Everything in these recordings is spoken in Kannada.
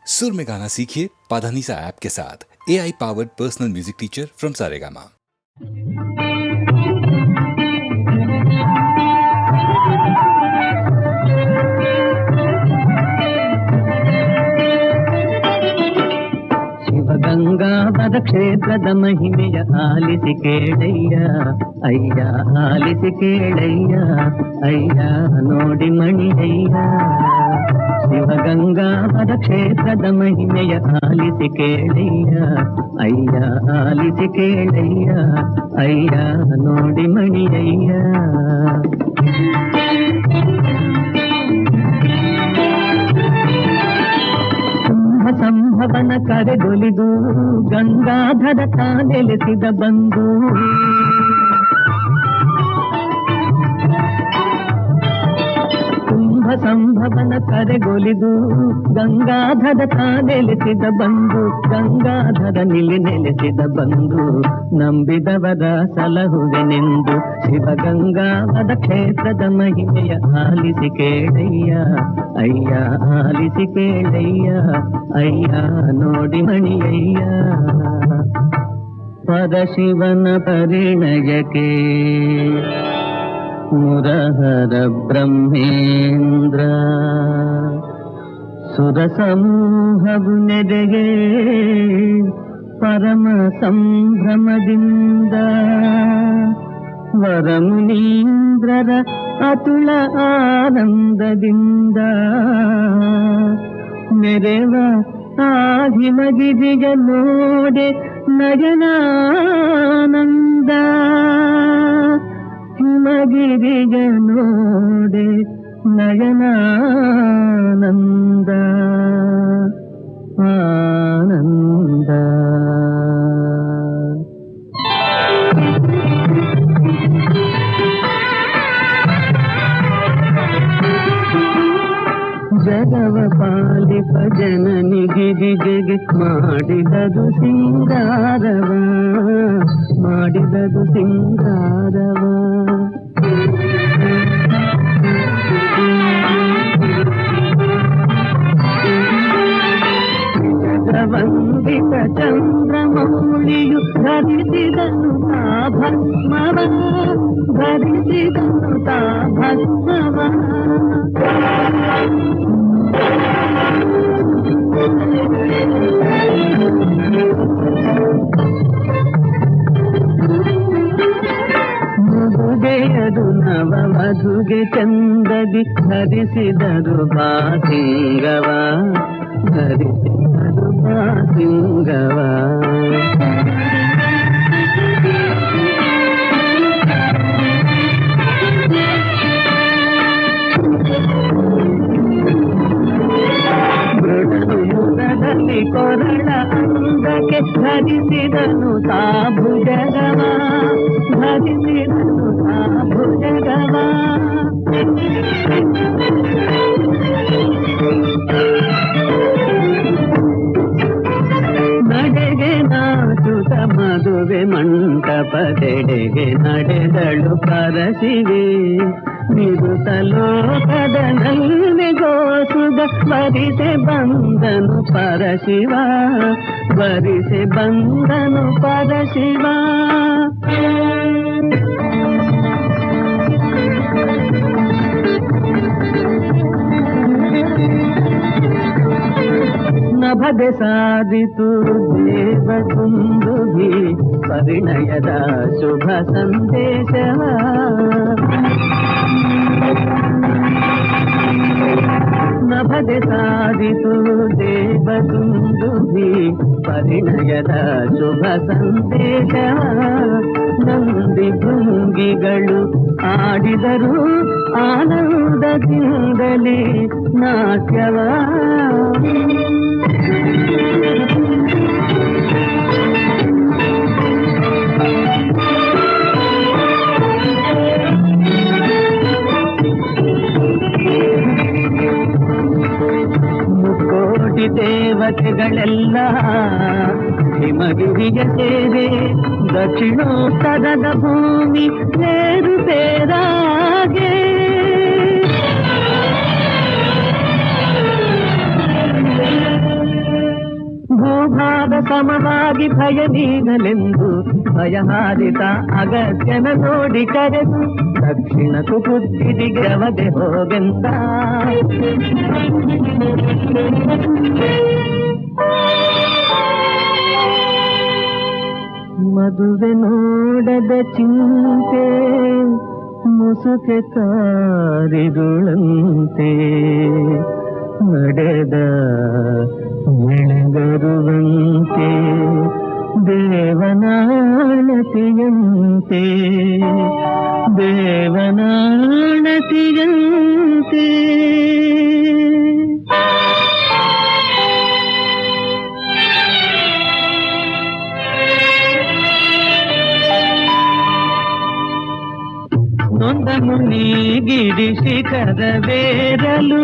सुर में गाना सीखिए पाधानीसा ऐप के साथ। AI powered personal music teacher from Saregama. ಶಿವಗಂಗಾವರ ಕ್ಷೇತ್ರದ ಮಹಿಮೆಯ ಆಲಿಸಿ ಕೇಳಯ್ಯ, ಅಯ್ಯ ಆಲಿಸಿ ಕೇಳಯ್ಯ, ಅಯ್ಯ ನೋಡಿ ಮಣಿಯಯ್ಯ. ಶಿವಗಂಗಾವರ ಕ್ಷೇತ್ರದ ಮಹಿಮೆಯ ಆಲಿಸಿ ಕೇಳಯ್ಯ, ಅಯ್ಯ ಆಲಿಸಿ ಕೇಳಯ್ಯ, ಅಯ್ಯ ನೋಡಿ ಮಣಿಯಯ್ಯ. ಸಂಭವನ ಕರೆಗೊಲಿದು ಗಂಗಾಧರ ತಾನೆಲೆಸಿದ ಬಂಧು, ಕುಂಭ ಸಂಭವನ ಕರೆಗೊಲಿದು ಗಂಗಾಧರ ತಾನೆಲೆಸಿದ ಬಂಧು, ಗಂಗಾಧರ ನಿಲ್ಲಿ ನೆಲೆಸಿದ ಬಂಧು, ನಂಬಿದವರ ಸಲಹುವೆನೆಂದು. ಶಿವಗಂಗಾವರ ಕ್ಷೇತ್ರದ ಮಹಿಮೆಯ ಆಲಿಸಿ ಕೇಳಯ್ಯ, ಅಯ್ಯ ಆಲಿಸಿ ಕೇಳಯ್ಯ, ಅಯ್ಯ ನೋಡಿ ಮಣಿಯಯ್ಯ. ಪರಶಿವನ ಪರಿಣಯಕ್ಕೆ ಮುರಹರ ಬ್ರಹ್ಮೇಂದ್ರ, ಸುರ ಸಮೂಹವು ನೆಡೆಗೆ ಪರಮ ಸಂಭ್ರಮದಿಂದ, ವರಮುನೀಂದ್ರರ ಅತುಳ ಆನಂದದಿಂದ, ನೆರೆವ ಆ ಹಿಮಗಿರಿಯ ನೋಡೆ ನಯನಾನಂದ, ಹಿಮಗಿರಿಯ ನೋಡೆ ನಯನಾನಂದ ಆನಂದ. ಜಗವ ಪಾಲಿಪ ಜನನಿ ಗಿರಿಜೆಗೆ ಮಾಡಿದದು ಸಿಂಗಾರವ, ಮಾಡಿದದು ಸಿಂಗಾರವ. ವಂದಿತ ಚಂದ್ರಮೌಳಿಯು ಧರಿಸಿದನು ತಾ ಭಸ್ಮವ, ಧರಿಸಿದನು ತಾ ಭಸ್ಮವ. ಮಧುಗೆಯದು ನವ ಮಧುಗೆ ಚಂದದಿ ಧರಿಸಿದರು ಬಾಸಿಂಗವ, ಧರಿಸಿದರು ಬಾಸಿಂಗವ. ಮೃಡಯುಗದಲ್ಲಿ ಕೊರಳ ಅಂದಕ್ಕೆ ಧರಿಸಿದನು ತಾ ಭುಜಗವ, ಧರಿಸಿದನು ತಾ ಭುಜಗವ. ನಡೆಗೆ ನಾಚುತ ಮದುವೆ ಮಂಟಪದೆಡೆಗೆ ನಡೆದಳು ಪರಶಿವೆ, ನಿರುತ ಲೋಕದ ನಲ್ಮೆಗೋಸುಗ ವರಿಸೆ ಬಂದನು ಪರಶಿವ, ವರಿಸೆ ಬಂದನು ಪರಶಿವ. ನಭದೆ ಸಾಧಿತು ದೇವಕುಂದುಭಿ ಪರಿಣಯದ ಶುಭ ಸಂದೇಶವ, ನಭದೆ ಸಾಧಿತು ದೇವಕುಂದುಭಿ ಪರಿಣಯದ ಶುಭ ಸಂದೇಶವ. ನಂದಿ ಭೃಂಗಿಗಳು ಆಡಿದರು ಆನಂದದಿಂದಲೇ ನಾಟ್ಯವ. ಮುಕ್ಕೋಟಿ ದೇವತೆಗಳೆಲ್ಲ ಹಿಮಗಿರಿಯ ಸೇವೆ, ದಕ್ಷಿಣೋತ್ತರದ ಭೂಮಿ ನೇರು ಬೇರಾಗೆ. ಸಮವಾಗಿ ಭಯ ನೀಗಲೆಂದು ಭಯಹಾರಿತ ಅಗತ್ಯನ ನೋಡಿ ಕರೆದು ದಕ್ಷಿಣಕ್ಕೂ ಬುದ್ಧಿದಿಗೆ ಅವದೆ ಹೋಗೆಂದ. ಮದುವೆ ನೋಡದ ಚಿಂತೆ ಮುಸುಕೆ ಕಾರಿರುಳಂತೆ ನಡೆದ ಎಳೆಗರುವಂತೆ ದೇವನಾಣತಿಯಂತೆ ದೇವನಾಣತಿಯಂತೆ. ನೊಂದ ಮುನಿ ಗಿರಿ ಶಿಖರ ಬೇರಲು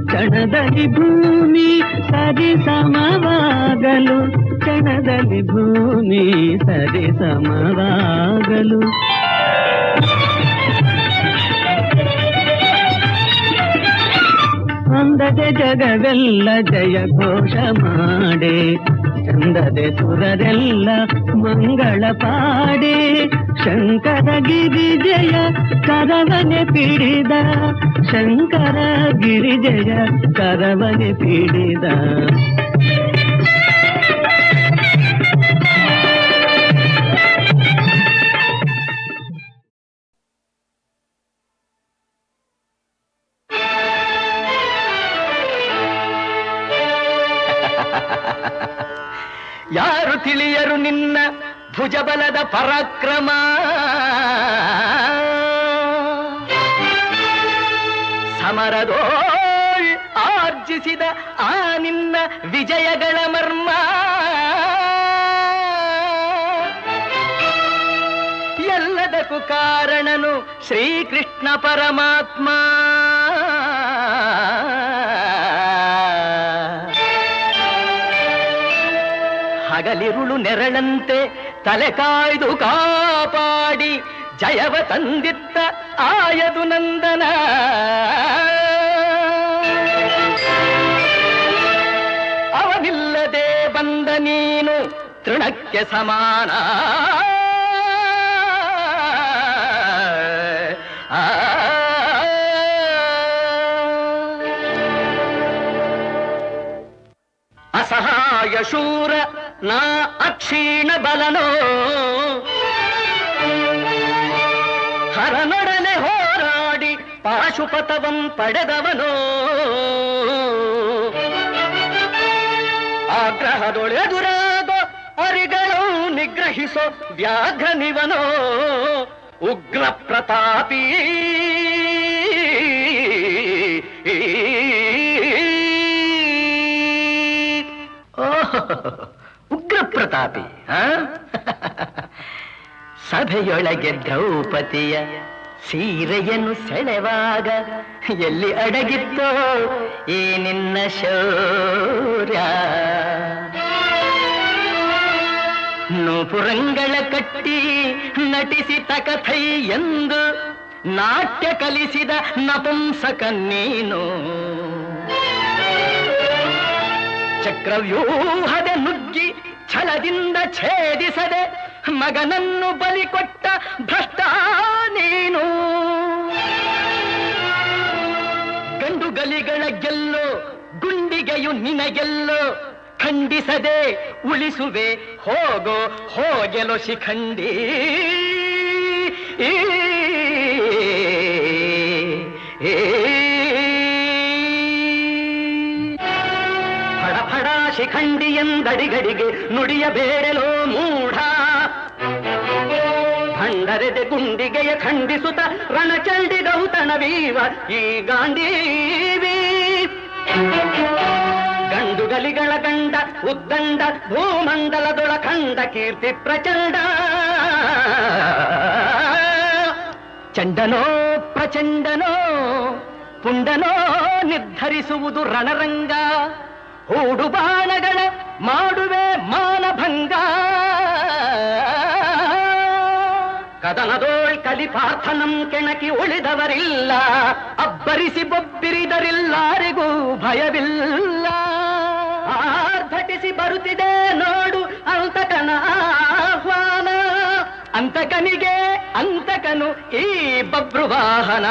ಕ್ಷಣದಲ್ಲಿ ಭೂಮಿ ಸರಿ ಸಮವಾಗಲು ಕ್ಷಣದಲ್ಲಿ ಭೂಮಿ ಸರಿ ಸಮವಾಗಲು ಅಂದದೆ ಜಗವೆಲ್ಲ ಜಯ ಘೋಷ ಮಾಡೆ ಚಂದದೆ ಸುರರೆಲ್ಲ ಮಂಗಳ ಪಾಡೆ ಶಂಕರ ಗಿರಿ ಜಯ ಕರವನೆ ಪಿಡಿದ ಶಂಕರ ಗಿರಿ ಜಯ ಕರವನೆ ಪಿಡಿದ. ಯಾರು ತಿಳಿಯರು ನಿನ್ನ ಭುಜಬಲದ ಪರಾಕ್ರಮ, ಸಮರದೋಳ್ ಆರ್ಜಿಸಿದ ಆ ನಿನ್ನ ವಿಜಯಗಳ ಮರ್ಮ. ಎಲ್ಲದಕ್ಕೂ ಕಾರಣನು ಶ್ರೀಕೃಷ್ಣ ಪರಮಾತ್ಮ. ಹಗಲಿರುಳು ನೆರಳಂತೆ ತಲೆ ಕಾಯ್ದು ಕಾಪಾಡಿ ಜಯವ ತಂದಿತ್ತ ಆಯದು ನಂದನ. ಅವನಿಲ್ಲದೆ ಬಂದ ನೀನು ತೃಣಕ್ಕೆ ಸಮಾನ. ಅಸಹಾಯ ಶೂರ ನಾ ಅಕ್ಷೀಣ ಬಲನೋ, ಹರನೊಡನೆ ಹೋರಾಡಿ ಪಾಶುಪತವಂ ಪಡೆದವನೋ, ಆಗ್ರಹದೊಳೆದುರಾಗೋ ಅರಿಗಳು ನಿಗ್ರಹಿಸೋ ವ್ಯಾಘ್ರನಿವನೋ, ಉಗ್ರ ಪ್ರತಾಪಿ ಉಗ್ರ ಪ್ರತಾಪಿ. ಸಭೆಯೊಳಗೆ ದ್ರೌಪದಿಯ ಸೀರೆಯನ್ನು ಸೆಳೆವಾಗ ಎಲ್ಲಿ ಅಡಗಿತ್ತೋ ಈ ನಿನ್ನ ಶೌರ್ಯ. ನೂಪುರಂಗಳ ಕಟ್ಟಿ ನಟಿಸಿ ತಕಥೈ ಎಂದು ನಾಟ್ಯ ಕಲಿಸಿದ ನಪುಂಸಕ ನೀನು. ಚಕ್ರವ್ಯೂಹದ ನುಗ್ಗಿ ಛಲದಿಂದ ಛೇದಿಸದೆ ಮಗನನ್ನು ಬಲಿ ಕೊಟ್ಟ ಭ್ರಷ್ಟ ನೀನು. ಗಂಡುಗಲಿಗಳ ಗೆಲ್ಲೋ ಗುಂಡಿಗೆಯು ನಿನಗೆಲ್ಲೋ, ಖಂಡಿಸದೆ ಉಳಿಸುವೆ ಹೋಗೋ ಹೋಗೆಲೋ ಶಿಖಂಡಿ. ಫಡ ಶಿಖಂಡಿ ಎಂದಡಿಗಡಿಗೆ ನುಡಿಯಬೇಡಲೋ ಮೂಢ. ಭಂಡರೆದೆ ಗುಂಡಿಗೆಯ ಖಂಡಿಸುತ್ತ ರಣಚಂಡಿ ಗೌತಣವೀವ ಈ ಗಾಂಡೀವಿ. ಗಂಡುಗಲಿಗಳ ಗಂಡ ಉದ್ದಂಡ ಭೂಮಂಡಲದೊಳ ಖಂಡ ಕೀರ್ತಿ ಪ್ರಚಂಡ. ಚಂಡನೋ ಪ್ರಚಂಡನೋ ಪುಂಡನೋ ನಿರ್ಧರಿಸುವುದು ರಣರಂಗ. ಹೂಡು ಬಾಣಗಳ ಮಾಡುವೆ ಮಾನಭಂಗ. ಕದನದೋಳ್ ಕಲಿಪಾರ್ಥನಂ ಕೆಣಕಿ ಉಳಿದವರಿಲ್ಲ. ಅಬ್ಬರಿಸಿ ಬೊಬ್ಬಿರಿದರಿಲ್ಲಾರಿಗೂ ಭಯವಿಲ್ಲ. ಆರ್ಭಟಿಸಿ ಬರುತ್ತಿದೆ ನೋಡು ಹಂತಕನಿಗೆ ಅಂತಕನು ಈ ಬಭ್ರುವಾಹನ.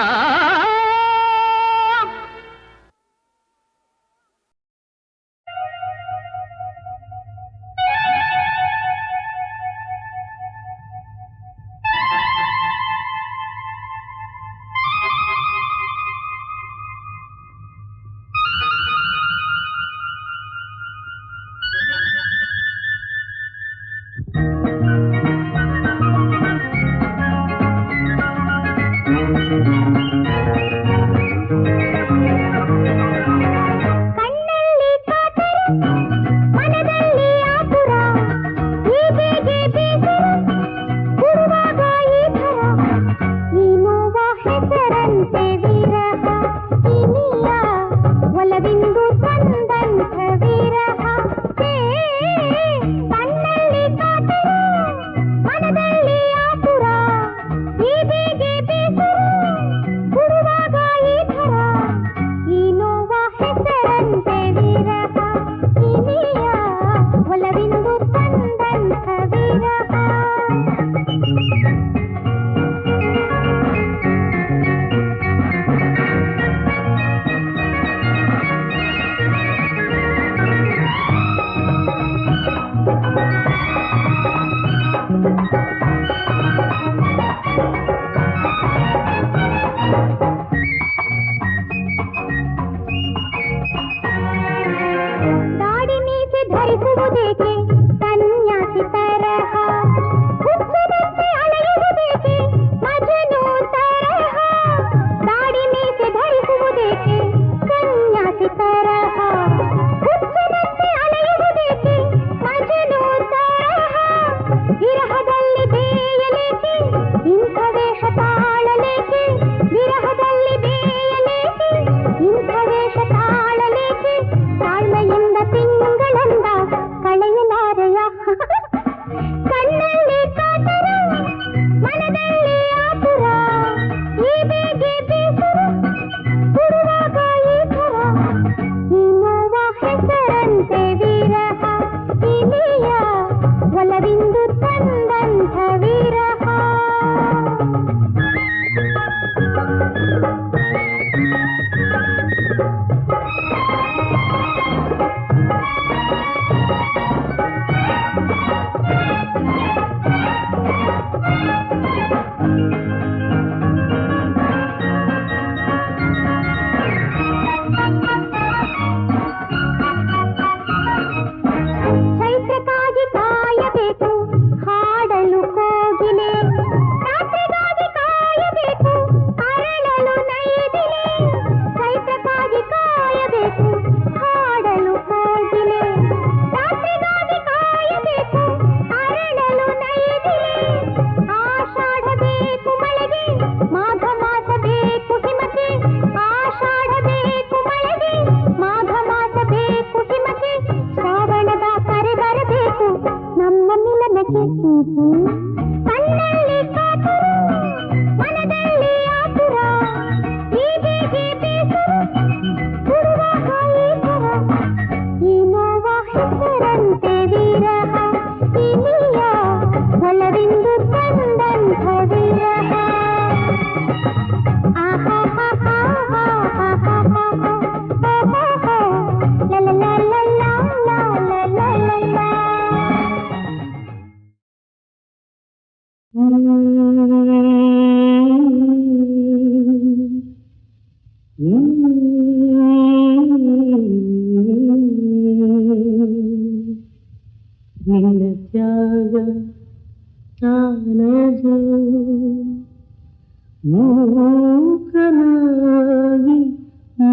ಮೂಕನಾಗಿ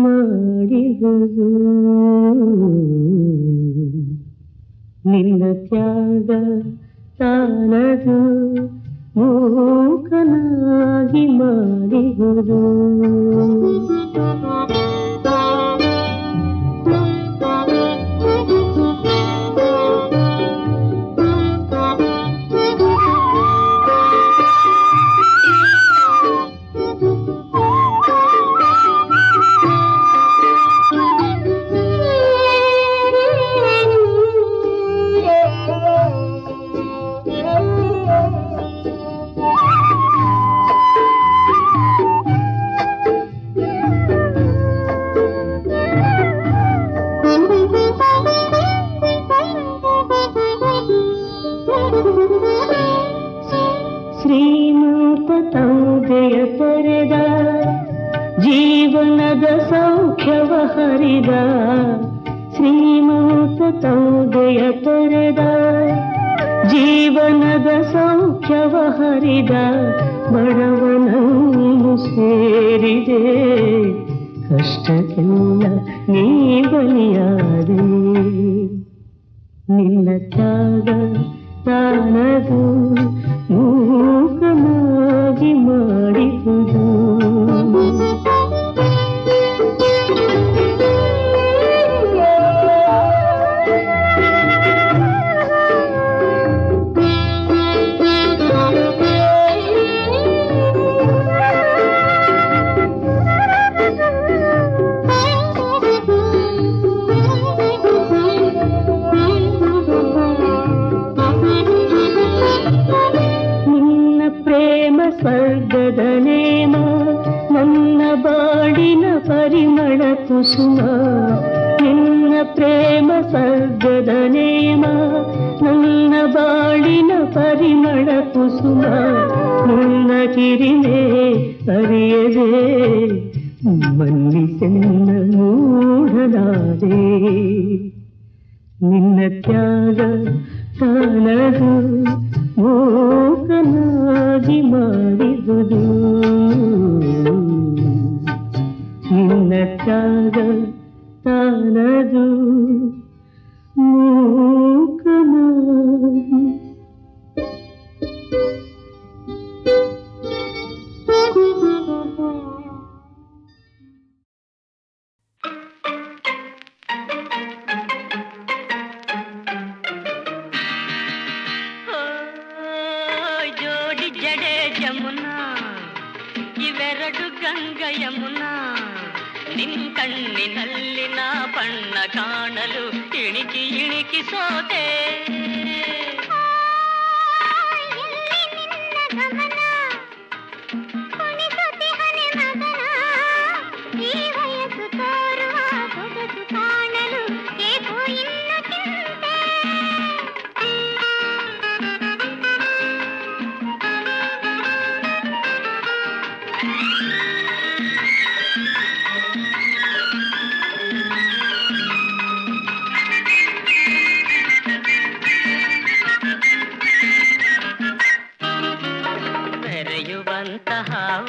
ಮಾಡಿದರು ನಿನ್ನ ತ್ಯಾಗ ತಾನದು ಮೂಕನಾಗಿ ಮಾಡಿದರು ಶ್ರೀಮಂತ ತಂದೆಯ ತೊರೆದ ಜೀವನದ ಸೌಖ್ಯವ ಹರಿದ, ಶ್ರೀಮಂತ ತಂದೆಯ ತೊರೆದ ಜೀವನದ ಸೌಖ್ಯವ ಹರಿದ, ಬಡವನನ್ನು ಸೇರಿದೆ ಕಷ್ಟಕ್ಕೆಲ್ಲ ನೀ ಬಲಿಯಾದೆ. ನಿನ್ನ ತ್ಯಾಗ ತಾನದು ಮೂಕನಾಗಿ ಮಾಡಿದುದು. ಸ್ವರ್ಗದ ನೇಮ ನನ್ನ ಬಾಡಿನ ಪರಿಮಳ ಕುಸುಮ, ನಿನ್ನ ಪ್ರೇಮ ಸ್ವರ್ಗದ ನೇಮ ನನ್ನ ಬಾಡಿನ ಪರಿಮಳ ಕುಸುಮ, ನಿನ್ನ ಕಿರಿಮೆ ಅರಿಯದೆ ಮನ್ನಿಸೆನ್ನ ಮೂಢನಾದೆ. ನಿನ್ನ ತ್ಯಾಗ ತಾನದು ಮೂಕನಾಗಿ ಮಾಡಿದುದು. ನಿನ್ನ ತ್ಯಾಗ ತಾನದು ಮೂಕನಾಗಿ. ಯಮುನಾ ನಿನ್ ಕಣ್ಣಿನಲ್ಲಿ ನಾ ಬಣ್ಣ ಕಾಣಲು ಇಣಿಕಿ ಇಣಿಕಿ ಸೋತೆ.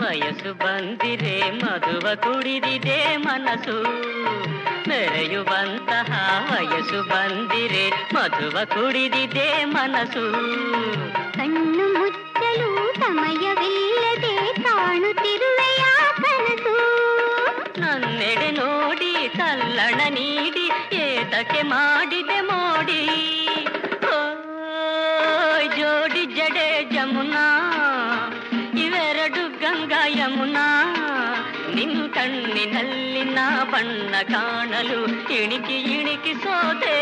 ವಯಸ್ಸು ಬಂದಿರೆ ಮಧುವ ಕುಡಿದಿದೆ ಮನಸ್ಸು, ಮೆರೆಯುವಂತಹ ವಯಸ್ಸು ಬಂದಿರೆ ಮಧುವ ಕುಡಿದಿದೆ ಮನಸ್ಸು. ಕಣ್ಣು ಮುಚ್ಚಲು ಸಮಯವಿಲ್ಲದೆ ಕಾಣುತ್ತಿರುವೆಯ ಕನಸು, ನನ್ನೆಡೆ ನೋಡಿ ತಲ್ಲಣ ನೀಡಿ ಏತಕ್ಕೆ ಮಾಡಿದೆ ಮೋಡಿ. ಜೋಡಿ ಜಡೆ ಜಮುನಾ ಇವೆರಡು ಗಂಗಾ ಯಮುನಾ ನಿನ್ ಕಣ್ಣಿನಲ್ಲಿ ನಾ ಬಣ್ಣ ಕಾಣಲು ಇಣಿಕಿ ಇಣಿಕಿ ಸೋತೆ.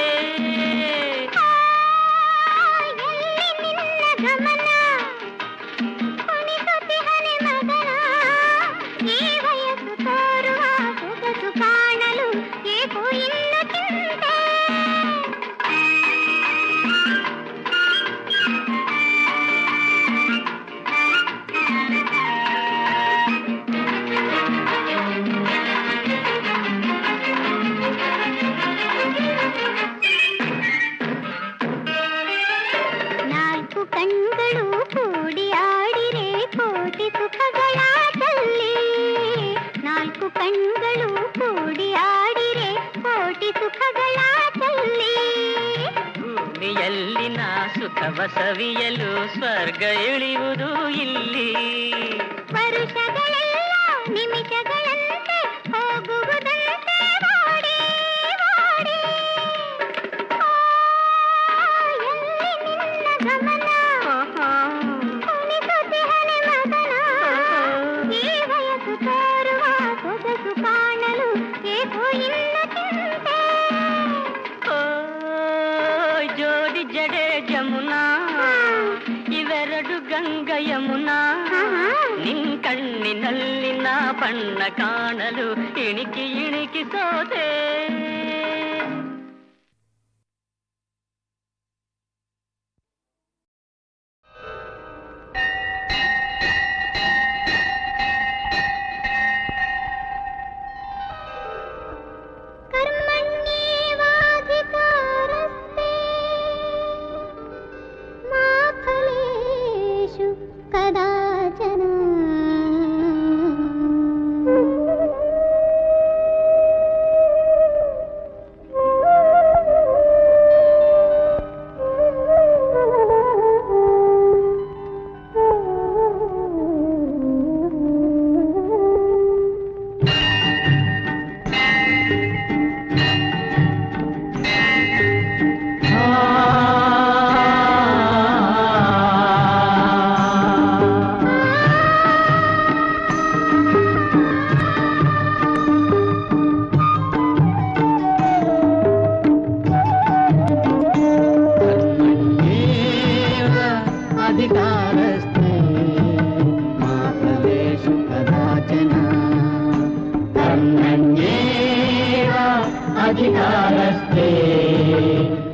ಸುಖವ ಸವಿಯಲು ಸ್ವರ್ಗ ಇಳಿಯುವುದು ಇಲ್ಲಿ, ವರುಷಗಳೆಲ್ಲ ನಿಮಿಷಗಳಂತೆ ಹೋಗುವುದಂತೆ ಓಡಿ ಓಡಿ. ಎಲ್ಲಿ ನಿನ್ನ ಗಮನ ಕುಣಿಸುತ್ತಿಹನೆ ಮಗನ, ಈ ವಯಸ್ಸು ತೋರುವ ಸೊಗಸು ಕಾಣಲು ಏಕೋ ಇಲ್ಲ ಚಿಂತೆ. ಜೋಡಿ ಜಡೆ ಜಮುನಾ ಇವೆರಡು ಗಂಗಾ ಯಮುನಾ ನಿನ್ ಕಣ್ಣಿನಲ್ಲಿ ನಾ ಬಣ್ಣ ಕಾಣಲು ಇಣಿಕಿ ಇಣಿಕಿ ಸೋತೆ.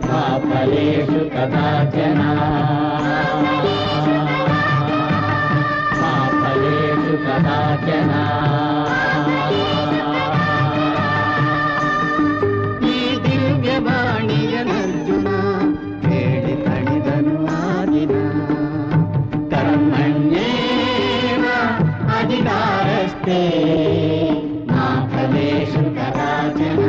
मा फलेषु कदाचन मा फलेषु कदाचन ಈ ದಿವ್ಯವಾಣಿಯನರ್ಜುನ ಹೇಳಿ ತಣಿದನು ಆ ದಿನ ಕರ್ಮಣ್ಯೇವ ಅಧಿಕಾರಸ್ತೆ ಮಾ ಫಲೇಷು ಕದಾಚನ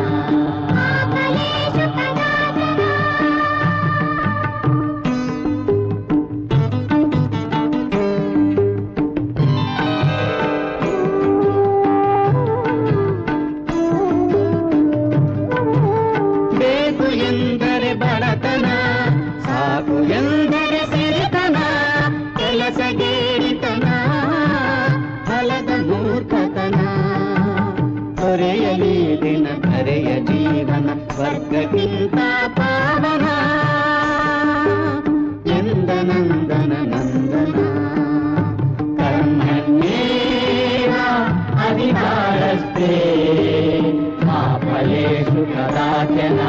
ಬೇಕು ಎಂದರೆ ಬಡತನ ಸಾಕು ಎಂದರೆ ಸಿರಿತನ ಕೆಲಸಗೇರಿತನ ಫಲದ ಮೂರ್ಖತನ ಹೊರೆಯಲಿ ದಿನ ಧರೆಯ ಜೀವನ ಸ್ವರ್ಗಕ್ಕಿಂತ ಪಾವನ ಎಂದ ನಂದನ ನಂದನ ಕರ್ಮಣ್ಯೇವ ಅಧಿಕಾರಸ್ತೆ ಮಾ ಫಲೇಷು ಕದಾಚನ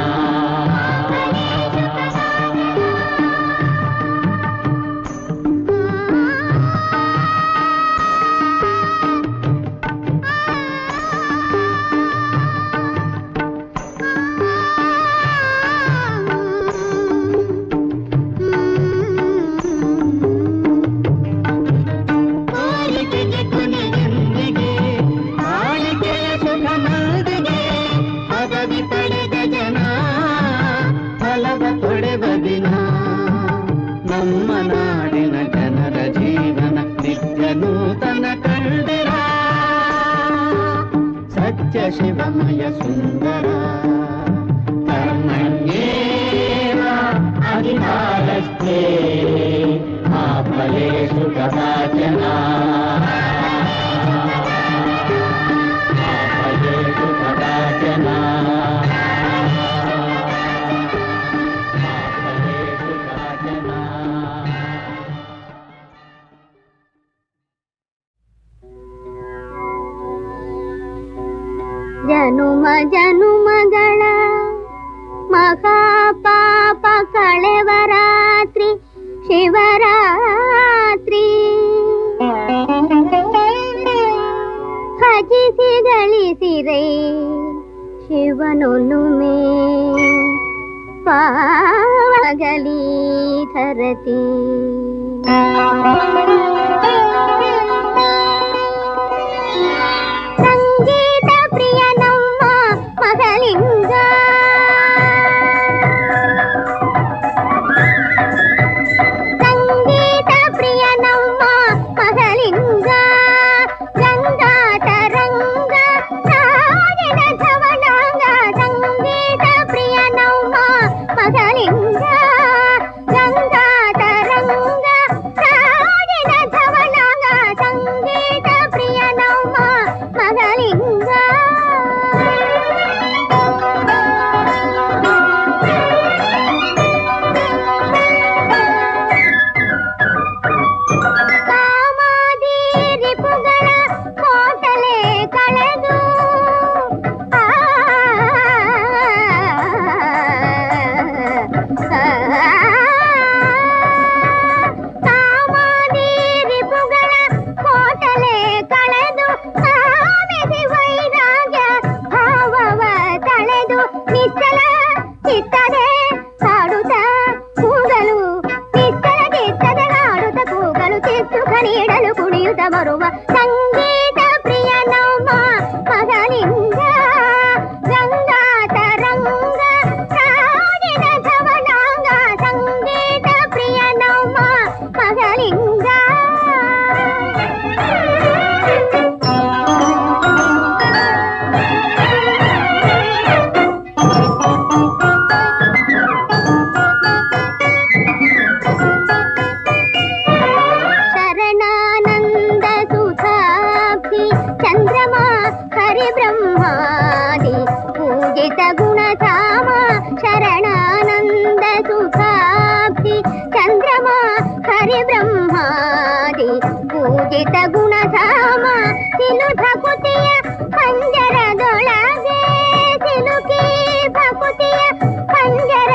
ಕೋರಿಕೆಗೆ ಕೊನೆಯೆಂದಿಗೆ ಆಳಿಕೆಯ ಸುಖ ಮಂದಿಗೆ ಪದವಿ ಪಡೆದ ಜನ ಫಲವ ಪಡೆವ ದಿನ ನಮ್ಮ ನಾಡಿನ ಜನರ ಜೀವನ ನಿತ್ಯ ನೂತನ ಕಂಡಿರ ಸತ್ಯ ಶಿವಮಯ ಸುಂದರ ಕರ್ಮಣ್ಯೇವ ಅಧಿಕಾರಸ್ತೆ ಮಾ ಫಲೇಷು ಕದಾಚನ ಮಾ ಫಲೇಷು ಕದಾಚನ ಮಾ ಫಲೇಷು ಕದಾಚನ ಜನುಮ ಜನುಮಗಳ ಮಹಾಪಾಪ ಕಳೆವ ರಾತ್ರಿ ಶಿವರಾತ್ರಿ ಭಜಿಸಿ ಗಳಿಸಿರೈ ಶಿವನೊಲುಮೆ ಪಾವಗಲಿ ಧರತಿ ಸಂಗೀತ ಪ್ರಿಯ ನಮ್ಮ ಮಗಳಿಂಗ ಸಂಗೀತ ಪ್ರಿಯ ನಮ್ಮ ಮಗಳಿಂಗ ಗಂಗಾ ತರಂಗ ಸಾಗಿದ ಧವಳಾಂಗ ಸಂಗೀತ ಪ್ರಿಯ ನಮ್ಮ ಮಗಳಿಂಗ ಗಂಗಾ ತರಂಗ ಸಾಗಿದ ಧವಳಾಂಗ ಸಂಗೀತ ಪ್ರಿಯ ನಮ್ಮ ಮಗಳಿಂಗ ಕಾಮಾದಿ ರಿಪುಗಳ ಕೋಟಲೆ ಕಳೆದು ಕಾಮಾದಿ ರಿಪುಗಳ ಕೋಟಲೆ ಕಳೆದು ಕಾಮಿಸಿ ವೈರಾಗ್ಯ ಭಾವವ ತಳೆದು ನಿಶ್ಚಲ ಚಿತ್ತದೆ ಹಾಡುತ್ತ ಕೂಗಲು ನಿಶ್ಚಲ ಚಿತ್ತದೆ ಹಾಡುತ್ತ ಕೂಗಲು ಚಿತ್ತುಖ ನೀಡಲು ಕುಣಿಯುತ್ತ ಬರುವ ಸಂಗೀತ ಪ್ರಿಯ ನಮ್ಮ ಮಗಳಿಂಗ ಗಂಗಾ ತರಂಗ ಸಾಗಿದ ಧವಳಾಂಗ ಸಂಗೀತ ಪ್ರಿಯ ನಮ್ಮ ಮಗಳಿಂಗ ಶರಣಾನಂದ ಸುಧಾಬ್ಧಿ ಚಂದ್ರಮಾ ಹರಿಬ್ರಹ್ಮಾದಿ ಪೂಜಿತ ಗುಣಧಾಮ ಶರಣಾನಂದ ಸುಧಾಬ್ಧಿ ಚಂದ್ರಮಾ ಹರಿಬ್ರಹ್ಮಾದಿ ಪೂಜಿತ ಗುಣಧಾಮ ಸಿಲು ಭಕುತಿಯ ಪಂಜರದೊಳಗೆ ಸಿಲುಕಿ ಭಕುತಿಯ ಪಂಜರ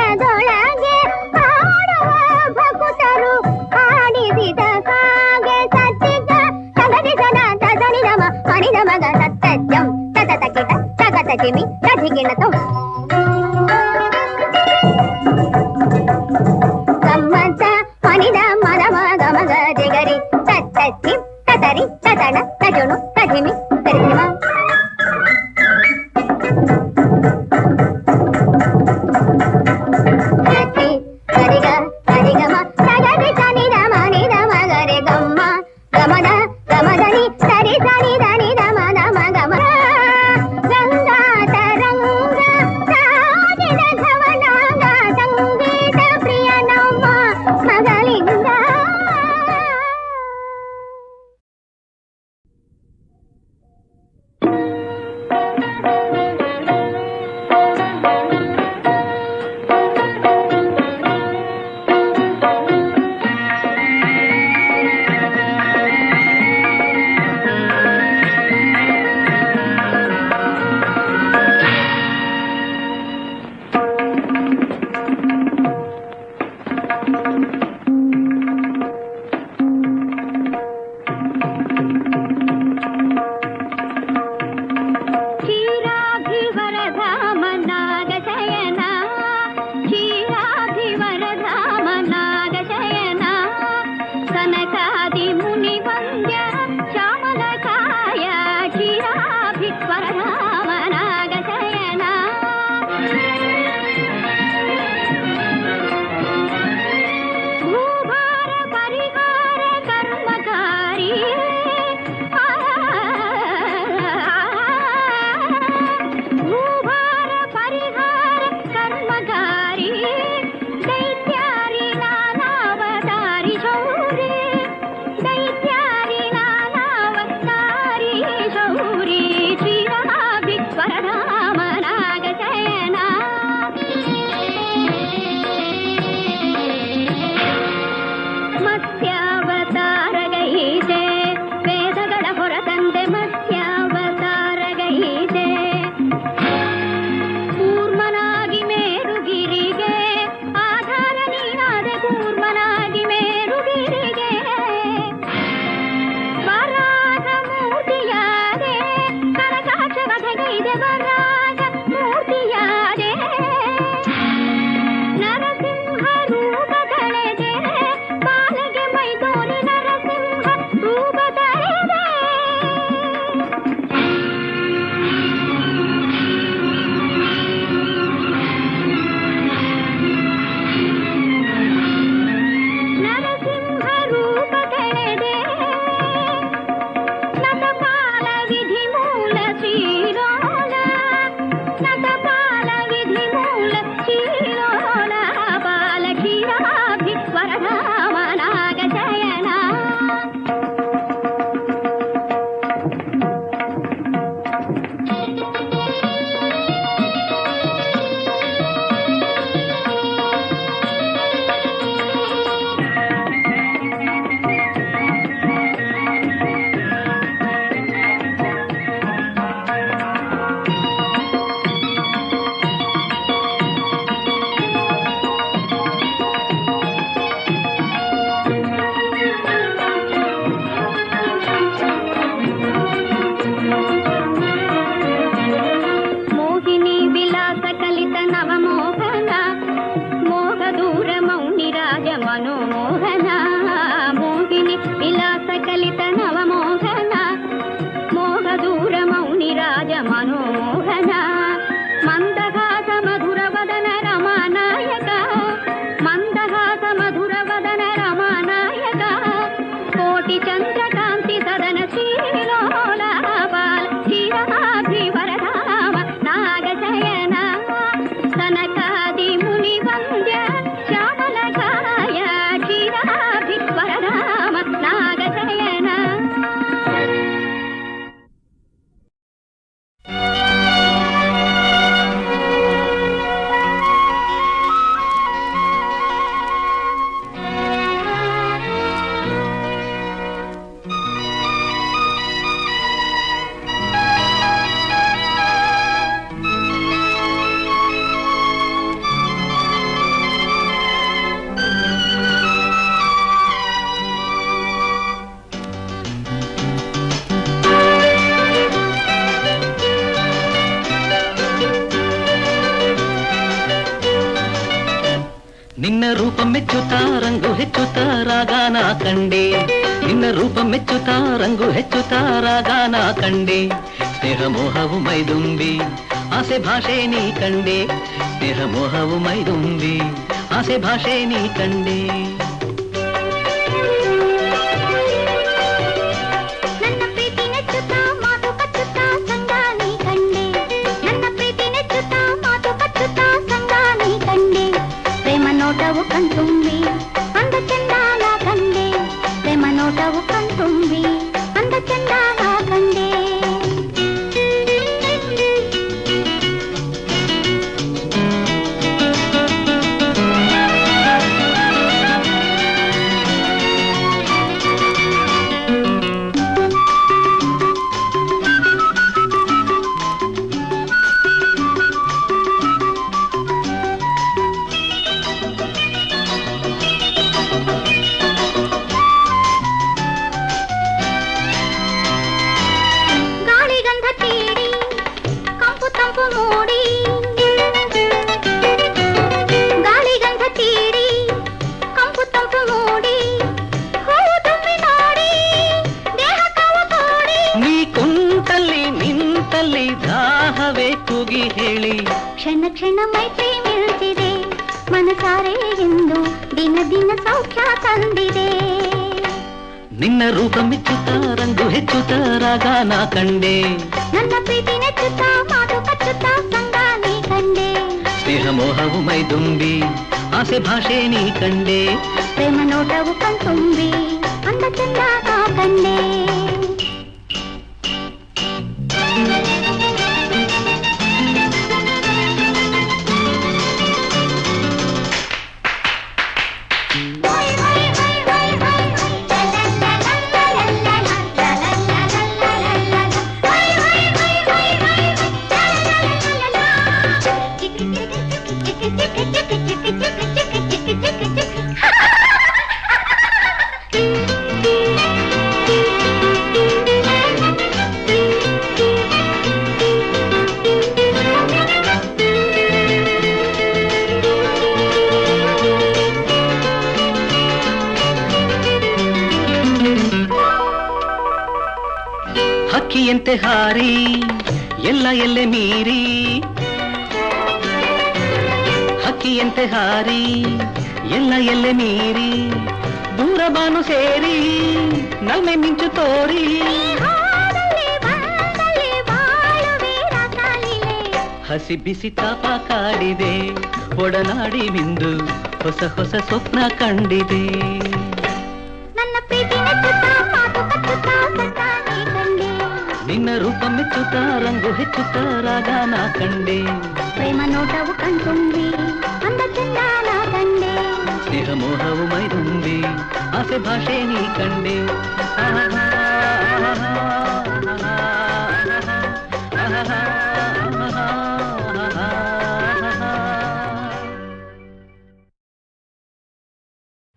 ಮಂದಹಾಸ ಮಧುರ ವದನ ರಮಾನಾಯಕ ಕೋಟಿ ಚಂದ್ರಕಾಂತಿ ಸದನ ಶ್ರೀಲೋಲ ಬಾಲ ಕ್ಷೀರಾಭಿವರಧಾಮ ನಾಗಶಯನ ಸನಕಾದಿ ಮುನಿ ವಂದ್ಯ ಶ್ಯಾಮಲ ಕಾಯ ಕ್ಷೀರಾಭಿವರಧಾಮ ನಾಗಶಯನ. ನಿನ್ನ ರೂಪ ಮೆಚ್ಚುತ್ತಾ ರಂಗು ಹೆಚ್ಚುತ್ತಾ ರಾಗಾನ ಕಂಡೆ, ನಿನ್ನ ರೂಪ ಮೆಚ್ಚುತ್ತಾ ರಂಗು ಹೆಚ್ಚುತ್ತಾ ರಾಗಾನ ಕಂಡೆ. ಸ್ನೇಹ ಮೋಹವು ಮೈದುಂಬಿ ಆಸೆ ಭಾಷೆ ನೀ ಕಂಡೆ, ಸ್ನೇಹ ಮೋಹವು ಮೈದುಂಬಿ ಆಸೆ ಭಾಷೆ ನೀ ಕಂಡೆ. ನನ್ನ ಪ್ರೀತಿ ನೆಚ್ಚುತ್ತಾ ಮಾತು ಕಚ್ಚುತ್ತಾ ಸಂಗ ನೀ ಕಂಡೆ, ನನ್ನ ಪ್ರೀತಿ ನೆಚ್ಚುತ್ತಾ ಮಾತು ಕಚ್ಚುತ್ತಾ ಸಂಗ ನೀ ಕಂಡೆ. ಪ್ರೇಮ ನೋಟವು ಕಣ್ತುಂಬಿ ಅಂದ ಚಂದಾಲ ಕಂಡೆ, ಪ್ರೇಮ ನೋಟವು ಕಣ್ತುಂಬಿ ಅಂದ ಚಂದಾಲ ಕಂಡೆ. ಗಾಳಿಗಂಧ ತೀಡಿ ಕಂಪು ತಂಪು ಮೂಡಿ, ಗಾಳಿಗಂಧ ತೀಡಿ ಕಂಪು ತಂಪು ಮೂಡಿ, ಹೂವು ತುಂಬಿ ನೋಡಿ ದೇಹ ಕಾವು ತೋಡಿ. ನೀ ಕುಂತಲ್ಲಿ ನಿಂತಲ್ಲಿ ದಾಹವೇ ಕೂಗಿ ಹೇಳಿ, ಕ್ಷಣ ಕ್ಷಣ ಮೈತ್ರಿ ಮಿಲ್ತಿದೆ ಮನಸಾರೆ ಎಂದು ದಿನ ದಿನ ಸೌಖ್ಯ ತಂದಿದೆ. ನಿನ್ನ ರೂಪ ಮೆಚ್ಚುತ್ತಾ ರಂಗು ಹೆಚ್ಚುತ್ತಾ ರಾಗಾನ ಕಂಡೆ, ನನ್ನ ಪ್ರೀತಿ ನೆಚ್ಚುತ್ತಾ ಮಾತು ಕಚ್ಚುತ್ತಾ ಸಂಗ ನೀ ಕಂಡೆ, ಸ್ನೇಹ ಮೋಹವು ಮೈದುಂಬಿ ಆಸೆ ಭಾಷೆ ನೀ ಕಂಡೆ. ಪ್ರೇಮ ನೋಟವು ಕಣ್ತುಂಬಿ ಅಂದ ಚಂದಾಗ ಕಂಡೆ. ಹಕ್ಕಿಯಂತೆ ಹಾರಿ ಎಲ್ಲ ಎಲ್ಲೆ ಮೀರಿ, ಹಕ್ಕಿಯಂತೆ ಹಾರಿ ಎಲ್ಲ ಎಲ್ಲೆ ಮೀರಿ, ದೂರ ಬಾನು ಸೇರಿ ನಲ್ಮೆ ಮಿಂಚು ತೋರಿ. ಹಸಿ ಬಿಸಿ ತಾಪ ಕಾಡಿದೆ ಒಡನಾಡಿ ಮಿಂದು ಹೊಸ ಹೊಸ ಸ್ವಪ್ನ ಕಂಡಿದೆ. ನನ್ನ ಪ್ರೀತಿ ನೆಚ್ಚುತ್ತಾ ಮಾತು ಕಚ್ಚುತ್ತಾ ಸಂಗ ನೀ ಕಂಡೆ, ನಿನ್ನ ರೂಪ ಮೆಚ್ಚುತ್ತಾ ರಂಗು ಹೆಚ್ಚುತ್ತಾ ರಾಗಾನ ಕಂಡೆ, ಪ್ರೇಮ ನೋಟವು ಕಣ್ತುಂಬಿ ಅಂದ ಚಂದಾಲ ಕಂಡೆ. ಸ್ನೇಹ ಮೋಹವು ಮೈದುಂಬಿ ಆಸೆ ಭಾಷೆ ನೀ ಕಂಡೆ.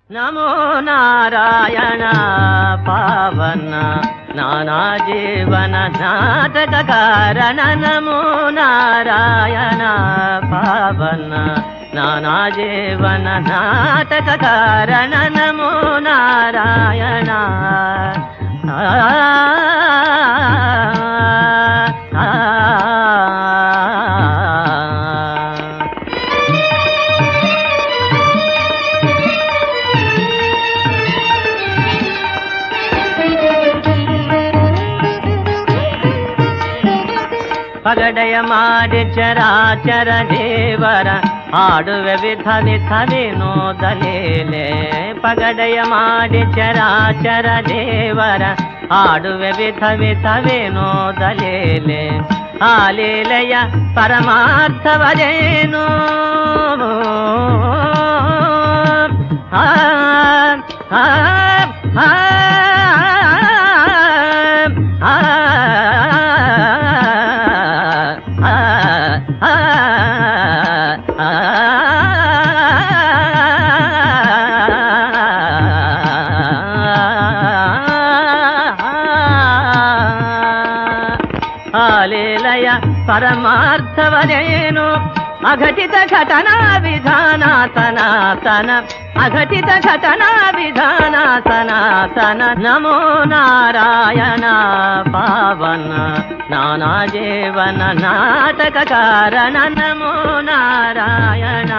ನಮೋ ನಾರಾಯಣ ಪಾವನ ನಾನಾ ಜೀವನ ನಾಟಕ ಕಾರಣ, ನಮೋ ನಾರಾಯಣ ಪಾವನ ನಾನಾ ಜೀವನ ನಾಟಕ ಕಾರಣ, ನಮೋ ನಾರಾಯಣ. ಪಗಡೆಯ ಮಾಡಿ ಚರಾಚರ ದೇವರ ಹಾಡುವೆ ವಿಧ ವಿಧ ವಿನೋದಲೀಲೆ ಪಗಡೆಯ ಮಾಡಿ ಚರಾಚರ ದೇವರ ಹಾಡುವೆ ವಿಧ ವಿಧ ವಿನೋದಲೀಲೆ ಆ ಲೀಲೆಯ ಪರಮಾರ್ಥವದೇನು ಆ ಆ ಆ ಲೀಲೆಯ ಪರಮಾರ್ಥವದೇನು ಅಘಟಿತ ಘಟನಾ ವಿಧಾನ ಸನಾತನ ಅಘಟಿತ ಘಟನಾ ವಿಧಾನ ಸನಾತನ ನಮೋ ನಾರಾಯಣ ಪಾವನ ನಾನಾ ಜೀವನ ನಾಟಕ ಕಾರಣ ನಮೋ ನಾರಾಯಣ